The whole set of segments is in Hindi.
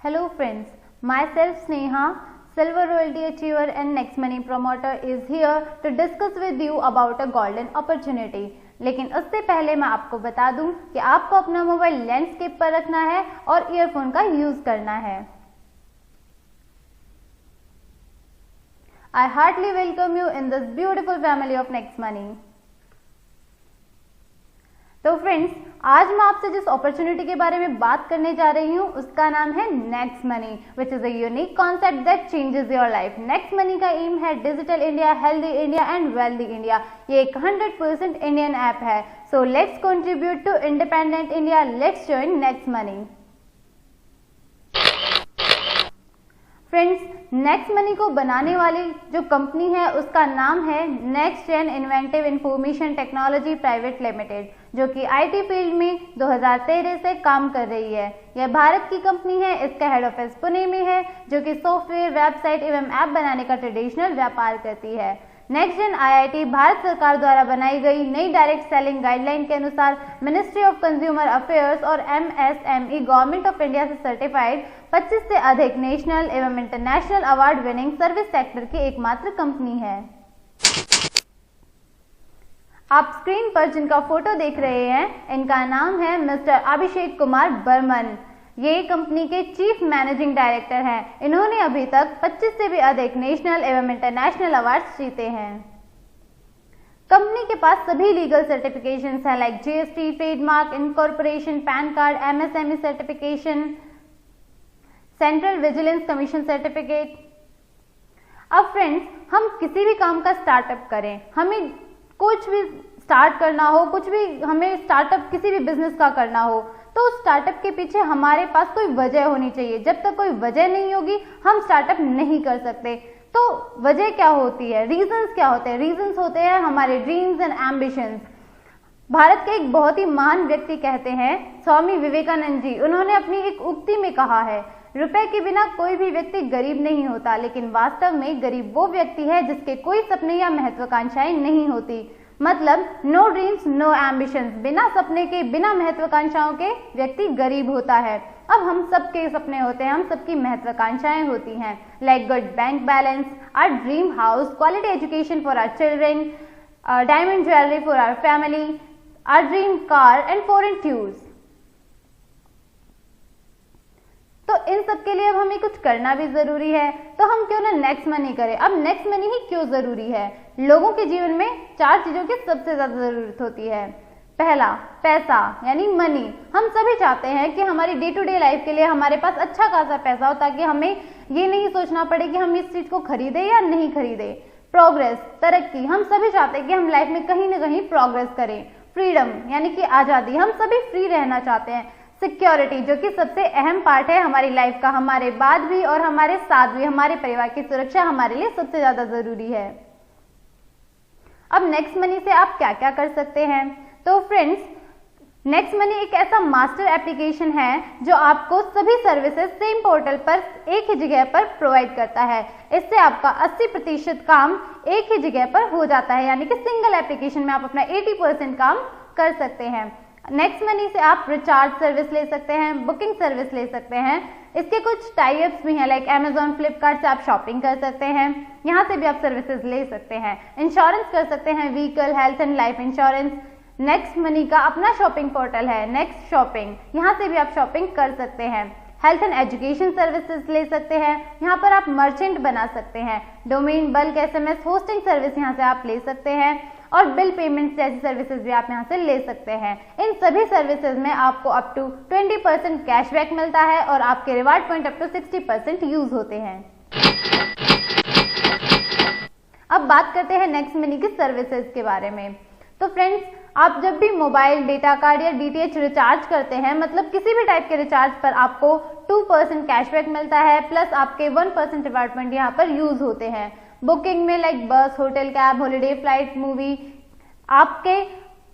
Hello friends, myself Sneha, Silver Royalty Achiever and Next Money Promoter is here to discuss with you about a golden opportunity. लेकिन उससे पहले मैं आपको बता दूं कि आपको अपना मोबाइल लैंडस्केप पर रखना है और ईयरफोन का यूज करना है। I heartily welcome you in this beautiful family of Next Money. तो फ्रेंड्स, आज मैं आपसे जिस अपॉर्चुनिटी के बारे में बात करने जा रही हूँ उसका नाम है next money, which is a unique concept that changes your life. Next money का एम है digital India, healthy India and wealthy India. ये एक 100% इंडियन ऐप है। So let's contribute to independent India, let's join next money. Friends, next money को बनाने वाली जो कंपनी है उसका नाम है next gen inventive information technology private limited, जो कि आईटी फील्ड में 2013 से काम कर रही है। यह भारत की कंपनी है। इसका हेड ऑफिस पुणे में है, जो कि सॉफ्टवेयर, वेबसाइट एवं ऐप बनाने का ट्रेडिशनल व्यापार करती है। नेक्स्ट जेन आईआईटी भारत सरकार द्वारा बनाई गई नई डायरेक्ट सेलिंग गाइडलाइन के अनुसार मिनिस्ट्री ऑफ कंज्यूमर अफेयर्स और एमएसएमई गवर्नमेंट ऑफ इंडिया से सर्टिफाइड 25 से अधिक नेशनल एवं international award winning service sector की एकमात्र कंपनी है। आप स्क्रीन पर जिनका फोटो देख रहे हैं, इनका नाम है मिस्टर अभिषेक कुमार बर्मन। ये कंपनी के चीफ मैनेजिंग डायरेक्टर हैं। इन्होंने अभी तक 25 से भी अधिक नेशनल एवं इंटरनेशनल अवार्ड्स जीते हैं। कंपनी के पास सभी लीगल सर्टिफिकेशंस हैं, like GST, trademark, incorporation, pan card, MSME certification, central vigilance commission certificate. अब फ्रेंड्स, हम किसी भी काम का स्टार्टअप करें, हमें कुछ भी स्टार्ट करना हो, कुछ भी हमें स्टार्टअप किसी भी बिजनेस का करना हो, तो उस स्टार्टअप के पीछे हमारे पास कोई वजह होनी चाहिए। जब तक कोई वजह नहीं होगी हम स्टार्टअप नहीं कर सकते। तो वजह क्या होती है, रीजंस क्या होते हैं? रीजंस होते हैं हमारे ड्रीम्स एंड एम्बिशंस। भारत के एक बहुत ही महान व्यक्ति कहते हैं, स्वामी विवेकानंद जी, उन्होंने अपनी एक उक्ति में कहा है, रुपए के बिना कोई भी व्यक्ति गरीब नहीं होता, लेकिन वास्तव में गरीब वो व्यक्ति है जिसके कोई सपने या महत्वाकांक्षाएं नहीं होती। मतलब नो ड्रीम्स नो एम्बिशंस, बिना सपने के, बिना महत्वाकांक्षाओं के व्यक्ति गरीब होता है। अब हम सबके सपने होते हैं, हम सबकी महत्वाकांक्षाएं होती हैं, like good bank balance, our dream house, quality education for our children, diamond jewellery for our family, our dream car and foreign tours. तो इन सब के लिए अब हमें कुछ करना भी जरूरी है। तो हम क्यों ना नेक्स्ट मनी करें। अब नेक्स्ट मनी ही क्यों जरूरी है? लोगों के जीवन में 4 चीजों की सबसे ज्यादा जरूरत होती है। पहला, पैसा यानी मनी। हम सभी चाहते हैं कि हमारी डे टू डे लाइफ के लिए हमारे पास अच्छा खासा पैसा हो, ताकि हमें ये नहीं सोचना पड़े कि हम इस चीज को खरीदे या नहीं खरीदे। प्रोग्रेस, तरक्की, हम सभी चाहते हैं कि हम लाइफ में कहीं ना कहीं प्रोग्रेस करें। फ्रीडम यानी कि आजादी, हम सभी फ्री रहना चाहते हैं। सिक्योरिटी, जो कि सबसे अहम पार्ट है हमारी लाइफ का, हमारे बाद भी और हमारे साथ भी, हमारे परिवार की सुरक्षा हमारे लिए सबसे ज्यादा जरूरी है। अब नेक्स्ट मनी से आप क्या क्या कर सकते हैं? तो फ्रेंड्स, नेक्स्ट मनी एक ऐसा मास्टर एप्लीकेशन है जो आपको सभी सर्विसेज सेम पोर्टल पर एक ही जगह पर प्रोवाइड करता है। इससे आपका 80% काम एक ही जगह पर हो जाता है, यानी कि सिंगल एप्लीकेशन में आप अपना 80% काम कर सकते हैं। नेक्स्ट मनी से आप रिचार्ज सर्विस ले सकते हैं, बुकिंग सर्विस ले सकते हैं। इसके कुछ टाइप्स भी हैं, लाइक अमेजॉन, फ्लिपकार्ट से आप शॉपिंग कर सकते हैं, यहाँ से भी आप सर्विसेज ले सकते हैं। इंश्योरेंस कर सकते हैं, vehicle, health and life insurance. Next money का अपना शॉपिंग पोर्टल है नेक्स्ट शॉपिंग, यहाँ से भी आप शॉपिंग कर सकते हैं। हेल्थ एंड एजुकेशन सर्विसेज ले सकते हैं, यहाँ पर आप मर्चेंट बना सकते हैं। Domain, bulk, SMS, hosting service यहाँ से आप ले सकते हैं, और बिल पेमेंट जैसी सर्विसेज भी आप यहाँ से ले सकते हैं। इन सभी सर्विसेज में आपको अप टू 20% कैशबैक मिलता है और आपके reward point up to 60% use होते हैं। अब बात करते हैं नेक्स्ट मनी की सर्विसेज के बारे में। तो फ्रेंड्स, आप जब भी मोबाइल, डेटा कार्ड या डीटीएच रिचार्ज करते हैं, मतलब किसी भी टाइप के रिचार्ज पर आपको 2% कैशबैक मिलता है, प्लस आपके 1% रिवार्ड पॉइंट यहाँ पर यूज होते हैं। बुकिंग में लाइक बस, hotel, cab, holiday, flight, movie, आपके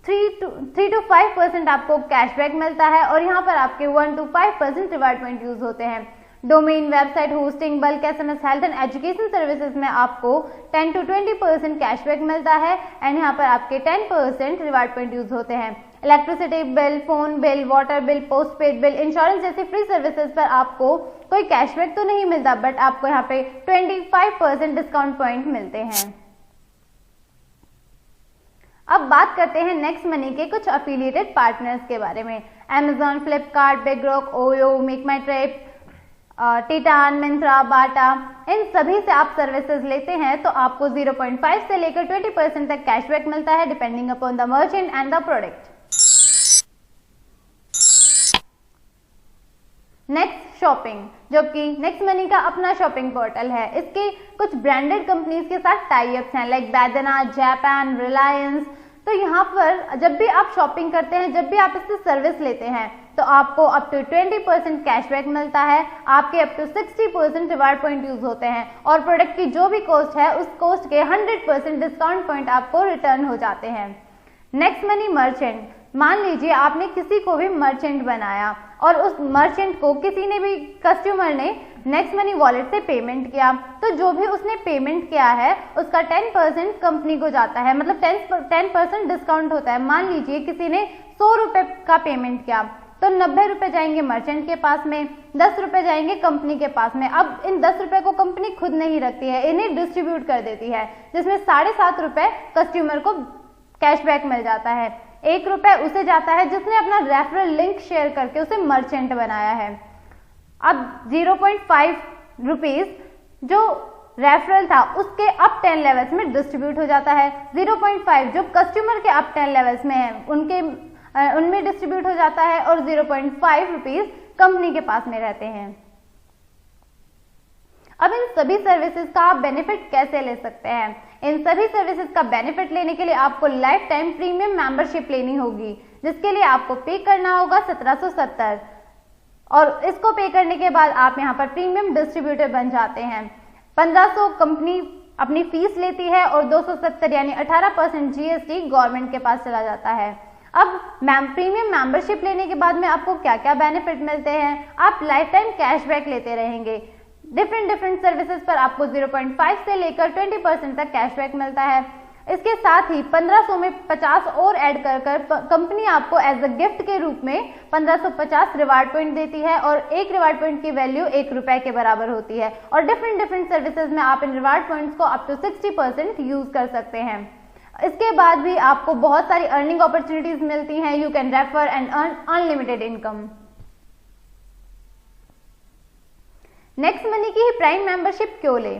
3 to 5% आपको कैशबैक मिलता है, और यहाँ पर आपके 1 to 5% रिवार्ड पॉइंट यूज होते हैं। Domain, website, hosting, bulk, SMS, health and education services में आपको 10 to 20% कैशबैक मिलता है, एंड यहाँ पर आपके 10% रिवार्ड पॉइंट यूज होते हैं। Electricity bill, phone bill, water bill, postpaid bill, insurance जैसी फ्री सर्विसेज पर आपको कोई कैशबैक तो नहीं मिलता, बट आपको यहाँ पे 25% डिस्काउंट पॉइंट मिलते हैं। अब बात करते हैं नेक्स्ट मनी के कुछ अफिलिएटेड पार्टनर्स के बारे में। Amazon, फ्लिपकार्ट, बिगरॉक, ओयो, मेक माई ट्रिप, टिटान, मिंत्रा, बाटा, इन सभी से आप सर्विसेज लेते हैं तो आपको 0.5 से लेकर 20% तक कैशबैक मिलता है depending upon the merchant and the product. Next shopping, जो कि नेक्स्ट मनी का अपना शॉपिंग पोर्टल है। इसके कुछ ब्रांडेड कंपनीज के साथ टाई अप्स हैं लाइक बैद्यनाथ, जापान, रिलायंस। तो यहाँ पर जब भी आप शॉपिंग करते हैं, जब भी आप इससे सर्विस लेते हैं तो आपको अप टू 20% कैशबैक मिलता है, आपके up to 60% reward point use होते हैं और प्रोडक्ट की जो भी कॉस्ट है उस कॉस्ट के 100% डिस्काउंट पॉइंट आपको रिटर्न हो जाते हैं। नेक्स्ट मनी मर्चेंट, मान लीजिए आपने किसी को भी मर्चेंट बनाया और उस मर्चेंट को किसी ने भी कस्टमर ने नेक्स्ट मनी वॉलेट से पेमेंट किया, तो जो भी उसने पेमेंट किया है उसका 10% कंपनी को जाता है, मतलब 10% डिस्काउंट होता है। मान लीजिए किसी ने 100 रुपए का पेमेंट किया तो 90 रुपए जाएंगे मर्चेंट के पास में, 10 रुपए जाएंगे कंपनी के पास में। अब इन 10 रुपए को कंपनी खुद नहीं रखती है, इन्हें डिस्ट्रीब्यूट कर देती है, जिसमें 7.5 रुपए कस्टमर को कैशबैक मिल जाता है। 1 रुपए उसे जाता है जिसने अपना रेफरल लिंक शेयर करके उसे मर्चेंट बनाया है। अब 0.5 रुपीज जो रेफरल था उसके अप 10 लेवल्स में डिस्ट्रीब्यूट हो जाता है। 0.5 जो कस्टमर के अप 10 लेवल्स में है उनमें डिस्ट्रीब्यूट हो जाता है और 0.5 रुपीज कंपनी के पास में रहते हैं। अब इन सभी सर्विसेज का आप बेनिफिट कैसे ले सकते हैं? इन सभी सर्विसेज का बेनिफिट लेने के लिए आपको लाइफ टाइम प्रीमियम मेंबरशिप लेनी होगी, जिसके लिए आपको पे करना होगा 1770 और इसको पे करने के बाद आप यहाँ पर प्रीमियम डिस्ट्रीब्यूटर बन जाते हैं। 1500 कंपनी अपनी फीस लेती है और 270 यानी 18% GST गवर्नमेंट के पास चला जाता है। अब प्रीमियम मेंबरशिप लेने के बाद में आपको क्या क्या बेनिफिट मिलते हैं? आप लाइफ टाइम कैशबैक लेते रहेंगे। डिफरेंट सर्विसेज पर आपको 0.5 से लेकर 20% तक कैशबैक मिलता है। इसके साथ ही 1500 में 50 और ऐड कर कंपनी आपको एज अ गिफ्ट के रूप में 1550 रिवार्ड पॉइंट देती है और एक रिवार्ड पॉइंट की वैल्यू 1 रुपए के बराबर होती है और डिफरेंट सर्विसेज में आप इन रिवार्ड पॉइंट्स को अप टू 60% यूज कर सकते हैं। इसके बाद भी आपको बहुत सारी अर्निंग अपॉर्चुनिटीज मिलती हैं। You can refer and earn unlimited income. Next money की ही प्राइम मेंबरशिप क्यों ले?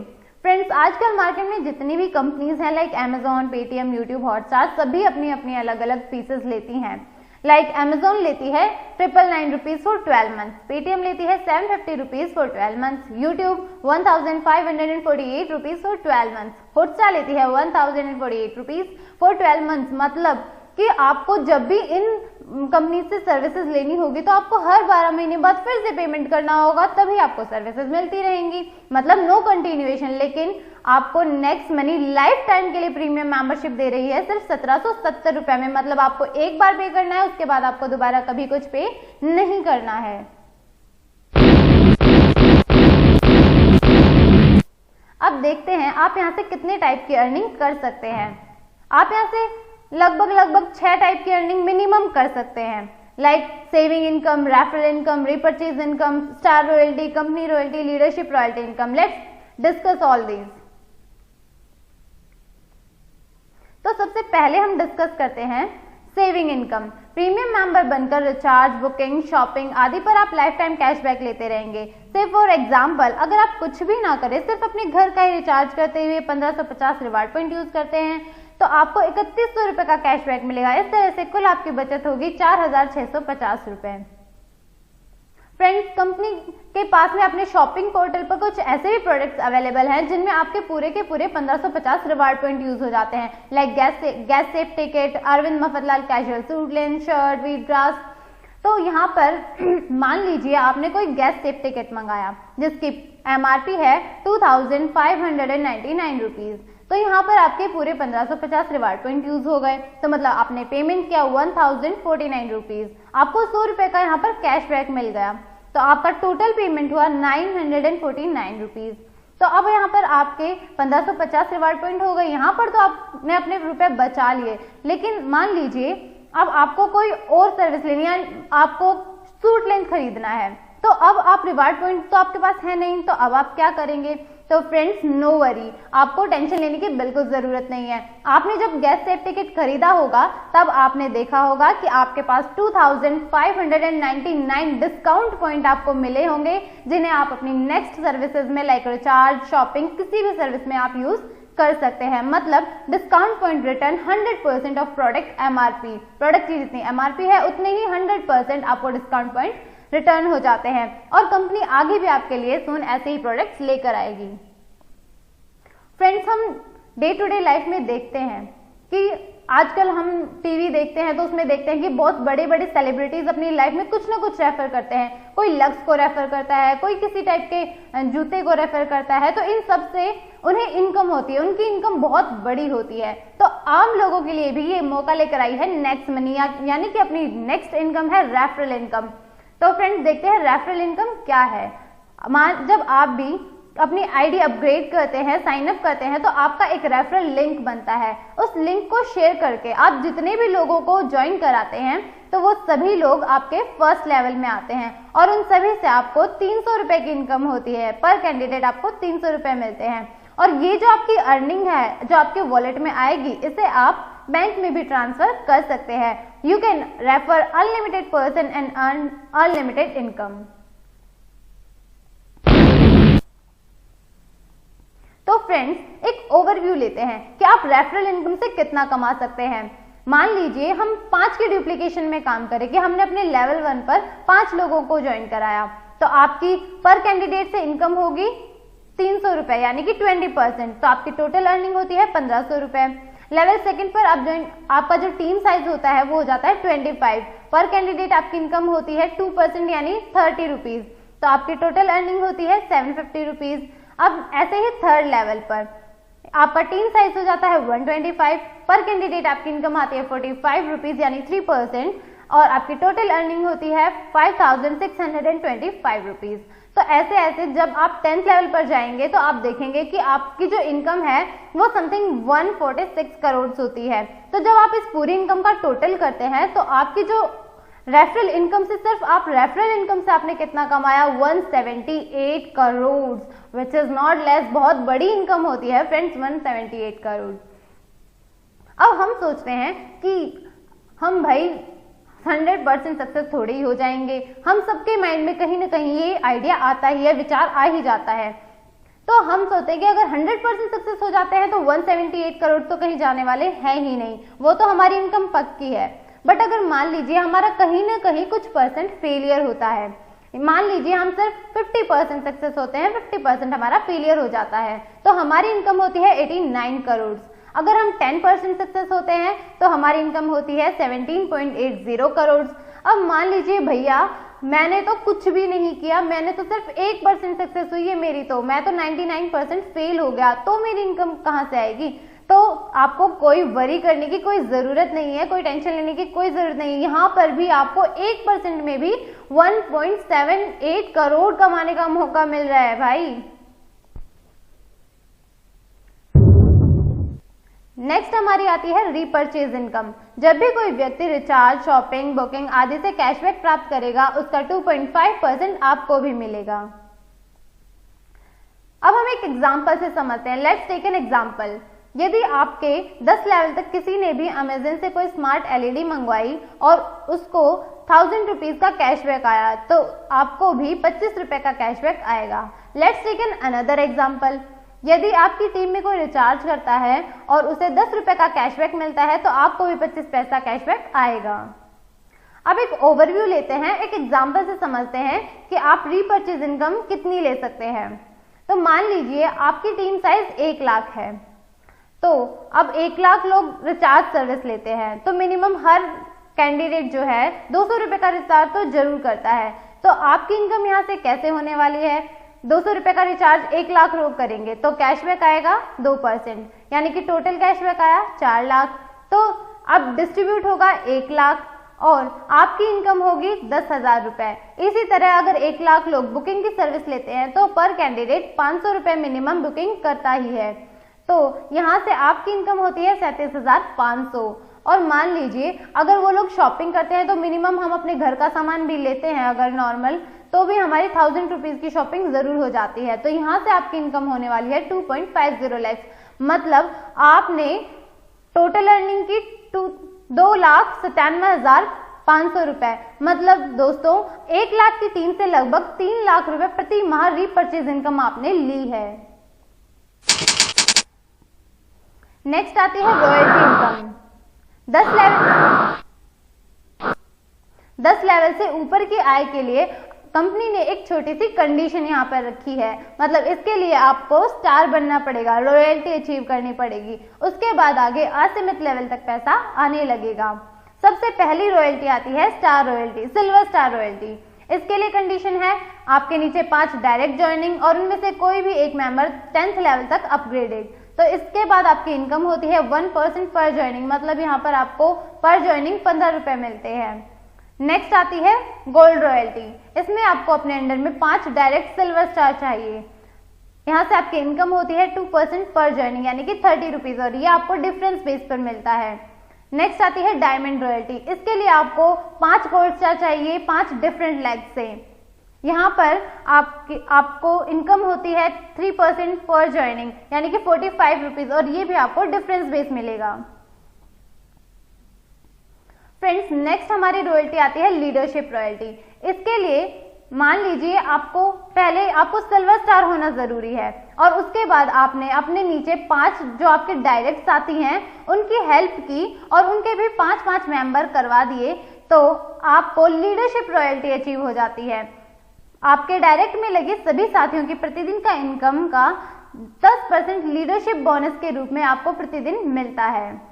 फ्रेंड्स, आजकल मार्केट में जितनी भी कंपनीज हैं like Amazon, Paytm, YouTube, Hotstar, सभी अपनी अपनी अलग अलग फीसेस लेती हैं। लाइक Amazon लेती है 999 रुपीज फॉर 12 मंथ्स, पेटीएम लेती है 750 rupees for 12 months, YouTube 1548 rupees for 12 months, Hotstar लेती है 1048 रुपीज फॉर 12 मंथ्स। मतलब कि आपको जब भी इन कंपनी से सर्विसेज लेनी होगी तो आपको हर 12 महीने बाद फिर से पेमेंट करना होगा, तभी आपको सर्विसेज मिलती रहेंगी। मतलब नो कंटिन्यूएशन। लेकिन आपको नेक्स्ट मनी लाइफ टाइम के लिए प्रीमियम मेंबरशिप दे रही है सिर्फ 1770 रुपए में। मतलब आपको एक बार पे करना है, उसके बाद आपको दोबारा कभी कुछ पे नहीं करना है। अब देखते हैं आप यहाँ से कितने टाइप की अर्निंग कर सकते हैं। आप यहाँ से लगभग 6 टाइप की अर्निंग मिनिमम कर सकते हैं, like saving income, referral income, repurchase income, star royalty, company royalty, leadership royalty income. Let's discuss all these. तो सबसे पहले हम डिस्कस करते हैं सेविंग इनकम। प्रीमियम मेंबर बनकर रिचार्ज, बुकिंग, शॉपिंग आदि पर आप लाइफ टाइम कैशबैक लेते रहेंगे। से फॉर एग्जाम्पल, अगर आप कुछ भी ना करें, सिर्फ अपने घर का ही रिचार्ज करते हुए 1550 रिवार्ड पॉइंट यूज करते हैं तो आपको 3100 रुपए का कैशबैक मिलेगा। इस तरह से कुल आपकी बचत होगी 4650 रुपए। फ्रेंड्स, कंपनी के पास में अपने शॉपिंग पोर्टल पर कुछ ऐसे भी प्रोडक्ट्स अवेलेबल हैं जिनमें आपके पूरे के पूरे 1550 रिवार्ड पॉइंट यूज हो जाते हैं, like gas safe ticket, Arvind Mafatlal casual suit length, shirt, wheat grass. तो यहाँ पर मान लीजिए आपने कोई गैस सेफ टिकट मंगाया जिसकी MRP है 2599 रुपीज, तो यहाँ पर आपके पूरे 1550 रिवार्ड पॉइंट यूज हो गए। तो मतलब आपने पेमेंट किया 1049 रुपीज, आपको 100 रुपए का यहाँ पर कैशबैक मिल गया, तो आपका टोटल पेमेंट हुआ 949 रुपीज। तो अब यहाँ पर आपके 1550 रिवार्ड पॉइंट हो गए। यहाँ पर तो आपने अपने रुपए बचा लिए, लेकिन मान लीजिए अब आपको कोई और सर्विस लेनी है, आपको सूट लेंथ खरीदना है, तो अब आप रिवार्ड पॉइंट तो आपके पास है नहीं, तो अब आप क्या करेंगे? तो फ्रेंड्स नो वरी, आपको टेंशन लेने की बिल्कुल जरूरत नहीं है। आपने जब गेस्ट सेफ टिकट खरीदा होगा तब आपने देखा होगा कि आपके पास 2599 डिस्काउंट पॉइंट आपको मिले होंगे, जिन्हें आप अपनी नेक्स्ट सर्विसेज में लाइक रिचार्ज, शॉपिंग, किसी भी सर्विस में आप यूज कर सकते हैं। मतलब discount point return 100% of product MRP, product की जितनी एमआरपी है उतने ही 100% आपको डिस्काउंट पॉइंट रिटर्न हो जाते हैं, और कंपनी आगे भी आपके लिए सून ऐसे ही प्रोडक्ट्स लेकर आएगी। फ्रेंड्स, हम डे टू डे लाइफ में देखते हैं कि आजकल हम टीवी देखते हैं तो उसमें देखते हैं कि बहुत बड़े बड़े सेलिब्रिटीज अपनी लाइफ में कुछ ना कुछ रेफर करते हैं। कोई लक्स को रेफर करता है, कोई किसी टाइप के जूते को रेफर करता है, तो इन सब से उन्हें इनकम होती है, उनकी इनकम बहुत बड़ी होती है। तो आम लोगों के लिए भी ये मौका लेकर आई है नेक्स्ट मनी, यानी कि अपनी नेक्स्ट इनकम है रेफरल इनकम। तो फ्रेंड्स, देखते हैं रेफरल इनकम क्या है। जब आप भी अपनी आईडी अपग्रेड करते हैं, साइन अप करते हैं, तो आपका एक रेफरल लिंक बनता है। उस लिंक को शेयर करके आप जितने भी लोगों को ज्वाइन कराते हैं तो वो सभी लोग आपके फर्स्ट लेवल में आते हैं, और उन सभी से आपको 300 रुपए की इनकम होती है। पर कैंडिडेट आपको 300 रुपए मिलते हैं, और ये जो आपकी अर्निंग है जो आपके वॉलेट में आएगी, इसे आप बैंक में भी ट्रांसफर कर सकते हैं। You can refer unlimited person and earn unlimited income. तो फ्रेंड्स, एक ओवरव्यू लेते हैं कि आप रेफरल इनकम से कितना कमा सकते हैं। मान लीजिए हम 5 के डुप्लीकेशन में काम करें कि हमने अपने लेवल 1 पर 5 लोगों को ज्वाइन कराया, तो आपकी पर कैंडिडेट से इनकम होगी 300 रुपए, यानी कि 20%। तो आपकी टोटल अर्निंग होती है 1500 रुपए। लेवल 2 पर आप ज्वाइन, आपका जो टीम साइज होता है वो हो जाता है 25। पर कैंडिडेट आपकी इनकम होती है 2%, यानी 30 रुपीज। तो आपकी टोटल अर्निंग होती है 750 रुपीज। अब ऐसे ही 3rd लेवल पर आपका टीम साइज हो जाता है 125। पर कैंडिडेट आपकी इनकम आती है 45 रुपीज, यानी 3%, और आपकी टोटल अर्निंग होती है 5625 रुपीज। तो ऐसे ऐसे जब आप 10th लेवल पर जाएंगे तो आप देखेंगे कि आपकी जो इनकम है वो समथिंग 146 करोड़ होती है। तो जब आप इस पूरी इनकम का टोटल करते हैं तो आपकी जो रेफरल इनकम से, सिर्फ आप रेफरल इनकम से आपने कितना कमाया? 178 crore, which is not less. बहुत बड़ी इनकम होती है फ्रेंड्स 178 करोड़। अब हम सोचते हैं कि हम भाई 100% सक्सेस थोड़ी ही हो जाएंगे। हम सबके माइंड में कहीं ना कहीं ये आइडिया आता ही है, विचार आ ही जाता है। तो हम सोचते हैं कि अगर 100% सक्सेस हो जाते हैं तो 178 करोड़ तो कहीं जाने वाले हैं ही नहीं, वो तो हमारी इनकम पक्की है। बट अगर मान लीजिए हमारा कहीं ना कहीं कुछ परसेंट फेलियर होता है, मान लीजिए हम सिर्फ 50% सक्सेस होते हैं, 50% हमारा फेलियर हो जाता है, तो हमारी इनकम होती है 89 करोड़। अगर हम 10% सक्सेस होते हैं तो हमारी इनकम होती है 17.80 करोड़। अब मान लीजिए भैया मैंने तो कुछ भी नहीं किया, मैंने तो सिर्फ 1% सक्सेस हुई है मेरी, तो मैं तो 99% फेल हो गया, तो मेरी इनकम कहाँ से आएगी? तो आपको कोई वरी करने की कोई जरूरत नहीं है, कोई टेंशन लेने की कोई जरूरत नहीं है। यहाँ पर भी आपको 1% में भी 1.78 करोड़ कमाने का मौका मिल रहा है भाई। नेक्स्ट हमारी आती है रीपरचेज इनकम। जब भी कोई व्यक्ति रिचार्ज, शॉपिंग, बुकिंग आदि से कैशबैक प्राप्त करेगा, उसका 2.5% आपको भी मिलेगा। अब हम एक एग्जांपल से समझते हैं। Let's take an example. यदि आपके 10 लेवल तक किसी ने भी अमेजन से कोई स्मार्ट एलईडी मंगवाई और उसको 1000 रुपीज का कैशबैक आया, तो आपको भी 25 रुपए का कैशबैक आएगा। Let's take an another example. यदि आपकी टीम में कोई रिचार्ज करता है और उसे 10 रुपए का कैशबैक मिलता है, तो आपको भी 25 पैसा कैशबैक आएगा। अब एक ओवरव्यू लेते हैं, एक एग्जांपल से समझते हैं कि आप रीपरचेज इनकम कितनी ले सकते हैं। तो मान लीजिए आपकी टीम साइज 1 लाख है, तो अब 1 लाख लोग रिचार्ज सर्विस लेते हैं, तो मिनिमम हर कैंडिडेट जो है 200 रुपए का रिचार्ज तो जरूर करता है। तो आपकी इनकम यहाँ से कैसे होने वाली है? 200 रुपए का रिचार्ज 1 लाख लोग करेंगे तो कैशबैक आएगा 2%, यानी कि टोटल कैशबैक आया 4 लाख। तो अब डिस्ट्रीब्यूट होगा 1 लाख और आपकी इनकम होगी 10,000 रुपए। इसी तरह अगर 1 लाख लोग बुकिंग की सर्विस लेते हैं तो पर कैंडिडेट 500 रुपए मिनिमम बुकिंग करता ही है, तो यहाँ से आपकी इनकम होती है 37,500। और मान लीजिए अगर वो लोग शॉपिंग करते हैं तो मिनिमम हम अपने घर का सामान भी लेते हैं अगर नॉर्मल, तो भी हमारी 1000 रुपीज की शॉपिंग जरूर हो जाती है। तो यहाँ से आपकी इनकम होने वाली है 2.50 लाख। मतलब आपने टोटल अर्निंग की 2,97,500 रुपए, मतलब दोस्तों 1 लाख की टीम से लगभग 3 लाख रुपए प्रति माह रीपरचेज इनकम आपने ली है। नेक्स्ट आती है रॉयल्टी इनकम। 10 लेवल से ऊपर की आय के लिए कंपनी ने एक छोटी सी कंडीशन यहाँ पर रखी है। मतलब इसके लिए आपको स्टार बनना पड़ेगा, रॉयल्टी अचीव करनी पड़ेगी, उसके बाद आगे असीमित लेवल तक पैसा आने लगेगा। सबसे पहली रॉयल्टी आती है star royalty, silver star royalty. इसके लिए कंडीशन है आपके नीचे 5 डायरेक्ट ज्वाइनिंग और उनमें से कोई भी एक मेंबर 10th लेवल तक अपग्रेडेड। तो इसके बाद आपकी इनकम होती है 1% पर ज्वाइनिंग, मतलब यहाँ पर आपको पर ज्वाइनिंग 15 रुपए मिलते हैं। नेक्स्ट आती है गोल्ड रॉयल्टी। इसमें आपको अपने अंडर में 5 डायरेक्ट सिल्वर स्टार चाहिए। यहाँ से आपकी इनकम होती है 2% पर ज्वाइनिंग, यानी कि 30 रुपीज, और ये आपको डिफरेंस बेस पर मिलता है। नेक्स्ट आती है डायमंड रॉयल्टी। इसके लिए आपको 5 गोल्ड स्टार चाहिए 5 डिफरेंट लेग से। यहाँ पर आपको इनकम होती है 3% पर ज्वाइनिंग, यानी कि 45 रुपीज, और ये भी आपको डिफरेंस बेस मिलेगा। फ्रेंड्स, नेक्स्ट हमारी रॉयल्टी आती है लीडरशिप रॉयल्टी। इसके लिए मान लीजिए आपको सिल्वर स्टार होना जरूरी है और उसके बाद आपने अपने नीचे 5 जो आपके डायरेक्ट साथी हैं उनकी हेल्प की और उनके भी 5-5 मेंबर करवा दिए, तो आपको लीडरशिप रॉयल्टी अचीव हो जाती है। आपके डायरेक्ट में लगे सभी साथियों की प्रतिदिन का इनकम का 10% लीडरशिप बोनस के रूप में आपको प्रतिदिन मिलता है।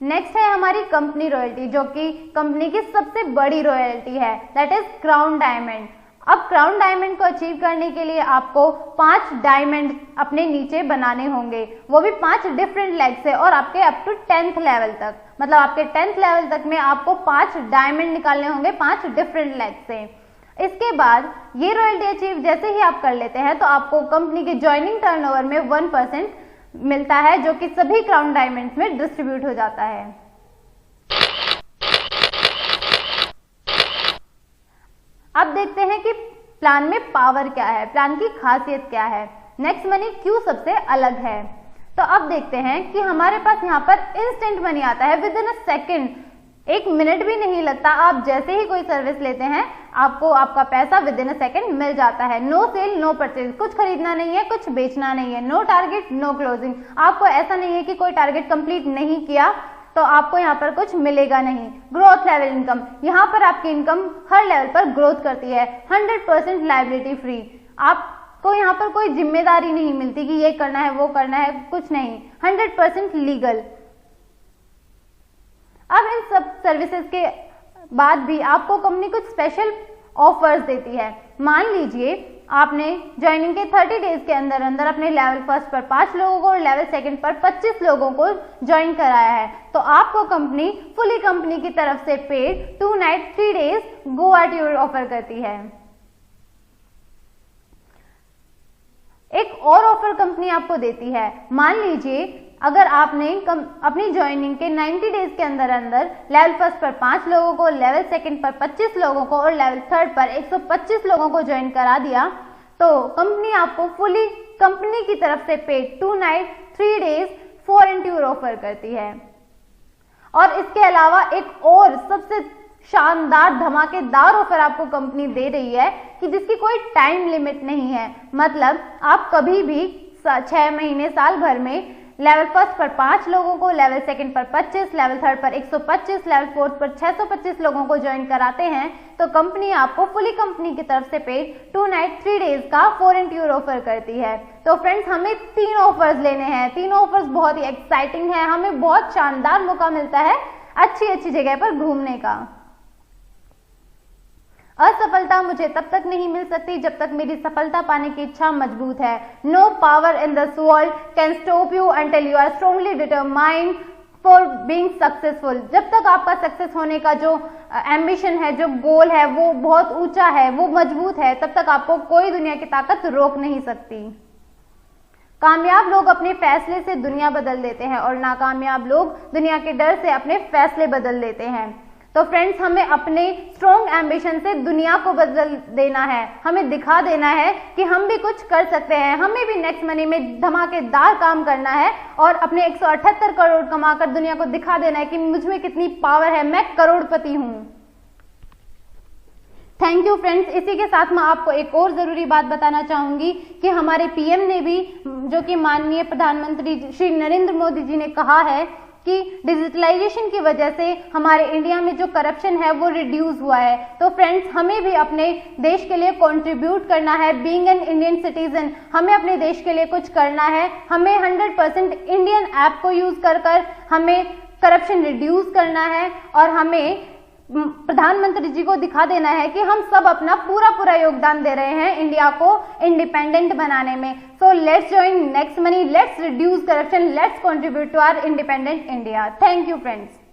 नेक्स्ट है हमारी कंपनी रॉयल्टी, जो कि कंपनी की सबसे बड़ी रॉयल्टी है, दैट इज क्राउन डायमंड। अब क्राउन डायमंड को अचीव करने के लिए आपको 5 डायमंड अपने नीचे बनाने होंगे, वो भी 5 डिफरेंट लेग से, और आपके अप टू 10th लेवल तक। मतलब आपके 10th लेवल तक में आपको 5 डायमंड निकालने होंगे 5 डिफरेंट लेग से। इसके बाद ये रॉयल्टी अचीव जैसे ही आप कर लेते हैं तो आपको कंपनी के ज्वाइनिंग टर्नओवर में 1% मिलता है, जो कि सभी क्राउन डायमंड्स में डिस्ट्रीब्यूट हो जाता है। अब देखते हैं कि प्लान में पावर क्या है, प्लान की खासियत क्या है, नेक्स्ट मनी क्यों सबसे अलग है। तो अब देखते हैं कि हमारे पास यहाँ पर इंस्टेंट मनी आता है with in a second, 1 minute भी नहीं लगता। आप जैसे ही कोई सर्विस लेते हैं आपको आपका पैसा विद इन अ सेकेंड मिल जाता है। नो सेल नो परचेज, कुछ खरीदना नहीं है, कुछ बेचना नहीं है, नो टारगेट नो क्लोजिंग। आपको ऐसा नहीं है कि कोई टारगेट कंप्लीट नहीं किया तो आपको यहाँ पर कुछ मिलेगा नहीं। ग्रोथ लेवल इनकम, यहाँ पर आपकी इनकम हर लेवल पर ग्रोथ करती है। 100% लायबिलिटी फ्री, आपको यहाँ पर कोई जिम्मेदारी नहीं मिलती कि ये करना है वो करना है, कुछ नहीं। 100% लीगल। अब इन सब सर्विसेज के बाद भी आपको कंपनी कुछ स्पेशल ऑफर्स देती है। मान लीजिए आपने ज्वाइनिंग के 30 डेज के अंदर अंदर अपने लेवल फर्स्ट पर 5 लोगों को और लेवल सेकंड पर 25 लोगों को ज्वाइन कराया है, तो आपको कंपनी फुली कंपनी की तरफ से paid 2 night 3 days Goa tour offer करती है। एक और ऑफर कंपनी आपको देती है। मान लीजिए अगर आपने अपनी ज्वाइनिंग के 90 डेज के अंदर अंदर लेवल फर्स्ट पर 5 लोगों को, लेवल सेकंड पर 25 लोगों को और लेवल थर्ड पर 125 लोगों को ज्वाइन करा दिया, तो कंपनी आपको फुली कंपनी की तरफ से paid 2 night 3 days foreign tour offer करती है। और इसके अलावा एक और सबसे शानदार धमाकेदार ऑफर आपको कंपनी दे रही है कि जिसकी कोई टाइम लिमिट नहीं है। मतलब आप कभी भी 6 महीने साल भर में लेवल फर्स्ट पर 5 लोगों को, लेवल सेकंड पर 25, लेवल थर्ड पर 125, लेवल फोर्थ पर 625 लोगों को ज्वाइन कराते हैं तो कंपनी आपको फुली कंपनी की तरफ से पेड 2 नाइट 3 डेज का फॉरेन टूर ऑफर करती है। तो फ्रेंड्स, हमें 3 ऑफर्स लेने हैं। 3 ऑफर्स बहुत ही एक्साइटिंग है, हमें बहुत शानदार मौका मिलता है अच्छी जगह पर घूमने का। असफलता मुझे तब तक नहीं मिल सकती जब तक मेरी सफलता पाने की इच्छा मजबूत है। No power in this world can stop you until you are strongly determined for being successful. जब तक आपका सक्सेस होने का जो एम्बिशन है, जो गोल है, वो बहुत ऊंचा है, वो मजबूत है, तब तक आपको कोई दुनिया की ताकत रोक नहीं सकती। कामयाब लोग अपने फैसले से दुनिया बदल देते हैं और नाकामयाब लोग दुनिया के डर से अपने फैसले बदल देते हैं। तो फ्रेंड्स, हमें अपने स्ट्रॉन्ग एम्बिशन से दुनिया को बदल देना है, हमें दिखा देना है कि हम भी कुछ कर सकते हैं, हमें भी नेक्स्ट मनी में धमाकेदार काम करना है और अपने 178 करोड़ कमाकर दुनिया को दिखा देना है कि मुझ में कितनी पावर है, मैं करोड़पति हूं। Thank you friends. इसी के साथ मैं आपको एक और जरूरी बात बताना चाहूंगी कि हमारे पीएम ने भी, जो कि माननीय प्रधानमंत्री श्री नरेंद्र मोदी जी ने कहा है कि डिजिटलाइजेशन की वजह से हमारे इंडिया में जो करप्शन है वो रिड्यूस हुआ है। तो फ्रेंड्स, हमें भी अपने देश के लिए कंट्रीब्यूट करना है। बीइंग एन इंडियन सिटीजन, हमें अपने देश के लिए कुछ करना है। हमें 100% इंडियन ऐप को यूज कर हमें करप्शन रिड्यूस करना है और हमें प्रधानमंत्री जी को दिखा देना है कि हम सब अपना पूरा योगदान दे रहे हैं इंडिया को इंडिपेंडेंट बनाने में। So let's join next money, let's reduce corruption, let's contribute to our independent India. Thank you friends.